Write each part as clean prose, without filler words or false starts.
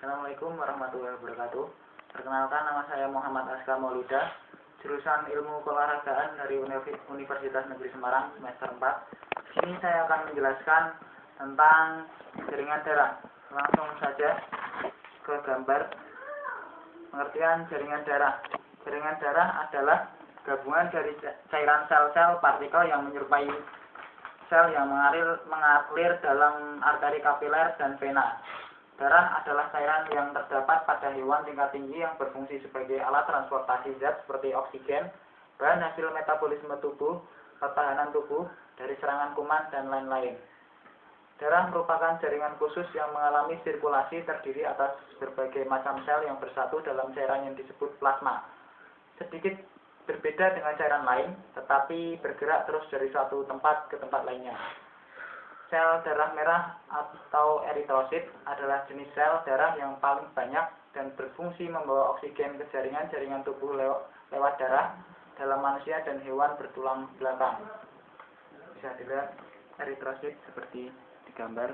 Assalamualaikum warahmatullahi wabarakatuh. Perkenalkan, nama saya Muhammad Aska Maulida, jurusan Ilmu Keolahragaan dari Universitas Negeri Semarang semester 4. Di sini saya akan menjelaskan tentang jaringan darah. Langsung saja ke gambar. Pengertian jaringan darah. Jaringan darah adalah gabungan dari cairan sel-sel partikel yang menyerupai sel yang mengalir dalam arteri kapiler dan vena. Darah adalah cairan yang terdapat pada hewan tingkat tinggi yang berfungsi sebagai alat transportasi zat seperti oksigen, bahan hasil metabolisme tubuh, pertahanan tubuh dari serangan kuman, dan lain-lain. Darah merupakan jaringan khusus yang mengalami sirkulasi terdiri atas berbagai macam sel yang bersatu dalam cairan yang disebut plasma. Sedikit berbeda dengan cairan lain, tetapi bergerak terus dari suatu tempat ke tempat lainnya. Sel darah merah atau eritrosit adalah jenis sel darah yang paling banyak dan berfungsi membawa oksigen ke jaringan-jaringan tubuh lewat darah dalam manusia dan hewan bertulang belakang. Bisa dilihat eritrosit seperti di gambar.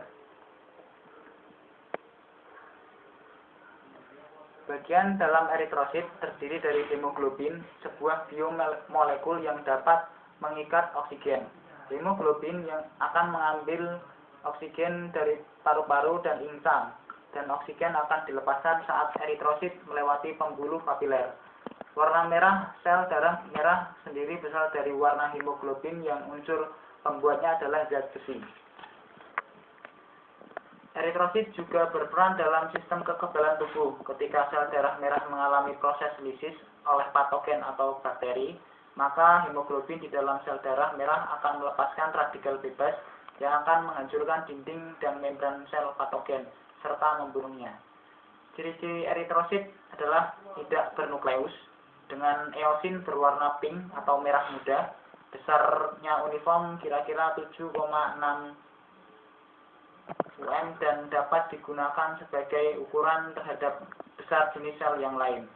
Bagian dalam eritrosit terdiri dari hemoglobin, sebuah biomolekul yang dapat mengikat oksigen. Hemoglobin yang akan mengambil oksigen dari paru-paru dan insang, dan oksigen akan dilepaskan saat eritrosit melewati pembuluh kapiler. Warna merah, sel darah merah sendiri berasal dari warna hemoglobin yang unsur pembuatnya adalah zat besi. Eritrosit juga berperan dalam sistem kekebalan tubuh. Ketika sel darah merah mengalami proses lisis oleh patogen atau bakteri, maka hemoglobin di dalam sel darah merah akan melepaskan radikal bebas yang akan menghancurkan dinding dan membran sel patogen serta membunuhnya. Ciri-ciri eritrosit adalah tidak bernukleus dengan eosin berwarna pink atau merah muda, besarnya uniform kira-kira 7,6 UM dan dapat digunakan sebagai ukuran terhadap besar jenis sel yang lain.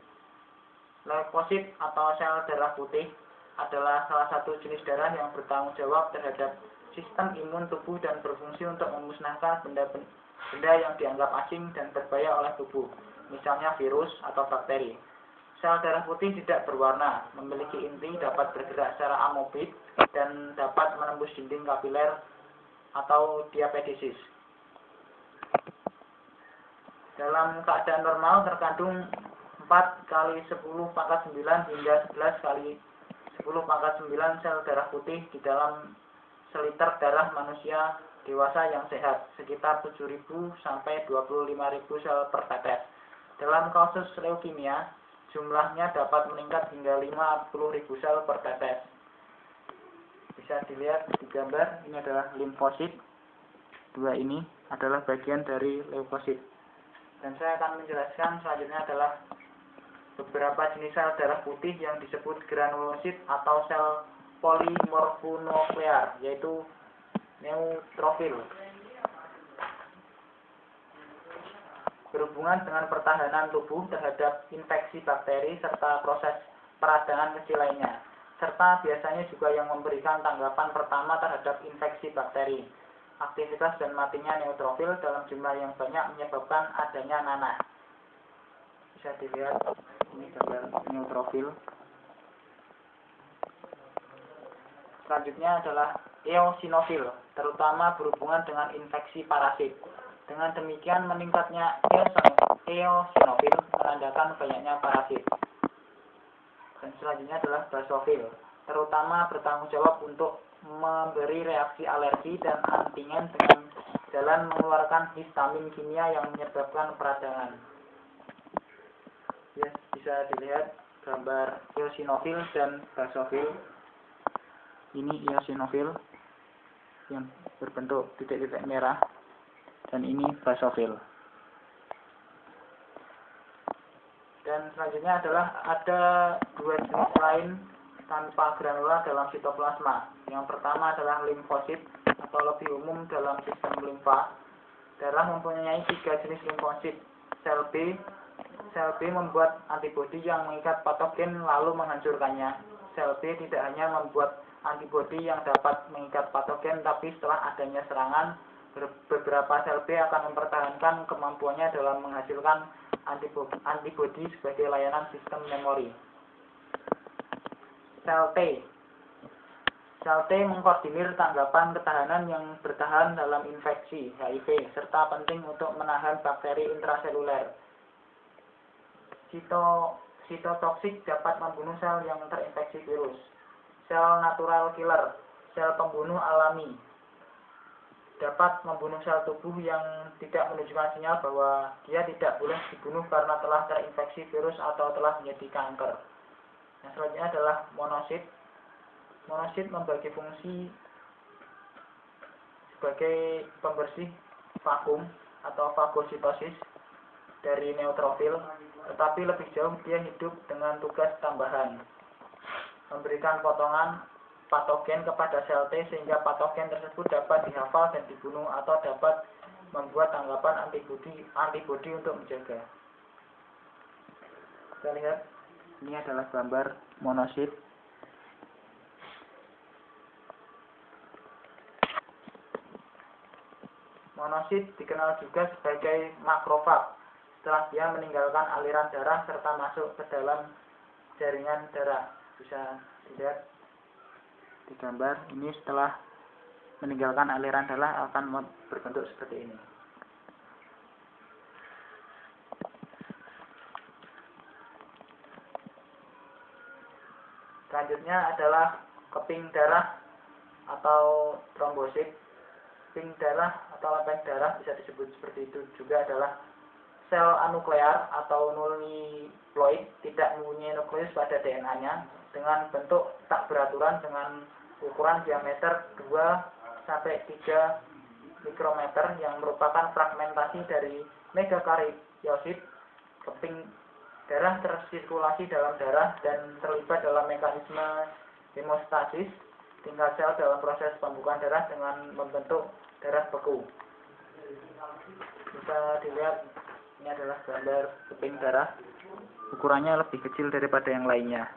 Leukosit atau sel darah putih adalah salah satu jenis darah yang bertanggung jawab terhadap sistem imun tubuh dan berfungsi untuk memusnahkan benda yang dianggap asing dan berbahaya oleh tubuh, misalnya virus atau bakteri. Sel darah putih tidak berwarna, memiliki inti, dapat bergerak secara amobik, dan dapat menembus dinding kapiler atau diapedesis. Dalam keadaan normal terkandung 4 kali 10 pangkat 9 hingga 11 kali 10 pangkat 9 sel darah putih di dalam seliter darah manusia dewasa yang sehat, sekitar 7.000 sampai 25.000 sel per tetes. Dalam kasus leukemia, jumlahnya dapat meningkat hingga 50.000 sel per tetes. Bisa dilihat di gambar, ini adalah limfosit. Dua ini adalah bagian dari leukosit. Dan saya akan menjelaskan selanjutnya adalah beberapa jenis sel darah putih yang disebut granulosit atau sel polimorfonuklear, yaitu neutrofil. Berhubungan dengan pertahanan tubuh terhadap infeksi bakteri serta proses peradangan kecil lainnya, serta biasanya juga yang memberikan tanggapan pertama terhadap infeksi bakteri. Aktivitas dan matinya neutrofil dalam jumlah yang banyak menyebabkan adanya nanah. Bisa dilihat ini gambar neutrofil. Selanjutnya adalah eosinofil, terutama berhubungan dengan infeksi parasit. Dengan demikian meningkatnya eosinofil menandakan banyaknya parasit. Dan selanjutnya adalah basofil, terutama bertanggung jawab untuk memberi reaksi alergi dan antingen dengan jalan mengeluarkan histamin kimia yang menyebabkan peradangan. Ya, bisa dilihat gambar eosinofil dan basofil. Ini eosinofil yang berbentuk titik-titik merah, dan ini basofil. Dan selanjutnya adalah ada dua jenis lain tanpa granula dalam sitoplasma. Yang pertama adalah limfosit atau lebih umum dalam sistem limfa. Darah mempunyai 3 jenis limfosit. Sel B membuat antibodi yang mengikat patogen lalu menghancurkannya. Sel B tidak hanya membuat antibodi yang dapat mengikat patogen, tapi setelah adanya serangan, Beberapa sel B akan mempertahankan kemampuannya dalam menghasilkan antibodi sebagai layanan sistem memori. Sel T. Sel T mengkoordinir tanggapan ketahanan yang bertahan dalam infeksi HIV, serta penting untuk menahan bakteri intraseluler. Sitotoksik dapat membunuh sel yang terinfeksi virus. Sel natural killer, sel pembunuh alami, dapat membunuh sel tubuh yang tidak menunjukkan sinyal bahwa dia tidak boleh dibunuh karena telah terinfeksi virus atau telah menjadi kanker. Yang selanjutnya adalah monosit. Monosit membagi fungsi sebagai pembersih vakum atau fagositosis dari neutrofil, tetapi lebih jauh dia hidup dengan tugas tambahan, memberikan potongan patogen kepada sel T sehingga patogen tersebut dapat dihafal dan dibunuh atau dapat membuat tanggapan antibodi untuk menjaga. Kita lihat, ini adalah gambar monosit. Monosit dikenal juga sebagai makrofag setelah dia meninggalkan aliran darah serta masuk ke dalam jaringan darah. Bisa dilihat di gambar ini, setelah meninggalkan aliran darah akan berbentuk seperti ini. Selanjutnya adalah keping darah atau trombosit. Keping darah atau lempeng darah bisa disebut seperti itu juga adalah sel anuklear atau nukleoid, tidak mempunyai nukleus pada DNA-nya, dengan bentuk tak beraturan dengan ukuran diameter 2-3 mikrometer yang merupakan fragmentasi dari megakaryosit. Keping darah tersirkulasi dalam darah dan terlibat dalam mekanisme hemostasis. Tinggal sel dalam proses pembukaan darah dengan membentuk darah beku. Bisa dilihat, ini adalah gambar keping darah. Ukurannya lebih kecil daripada yang lainnya.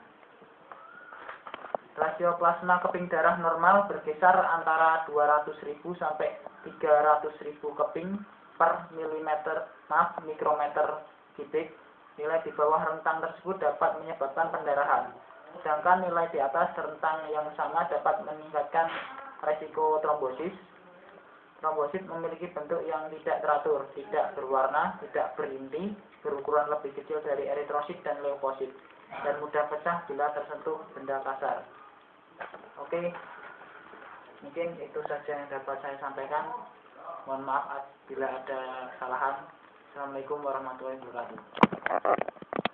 Rasio plasma keping darah normal berkisar antara 200.000 sampai 300.000 keping per mikrometer kubik. Nilai di bawah rentang tersebut dapat menyebabkan pendarahan. Sedangkan nilai di atas rentang yang sama dapat meningkatkan resiko trombosis. Trombosit memiliki bentuk yang tidak teratur, tidak berwarna, tidak berinti, berukuran lebih kecil dari eritrosit dan leukosit, dan mudah pecah bila tersentuh benda kasar. Oke, mungkin itu saja yang dapat saya sampaikan. Mohon maaf bila ada kesalahan. Assalamualaikum warahmatullahi wabarakatuh.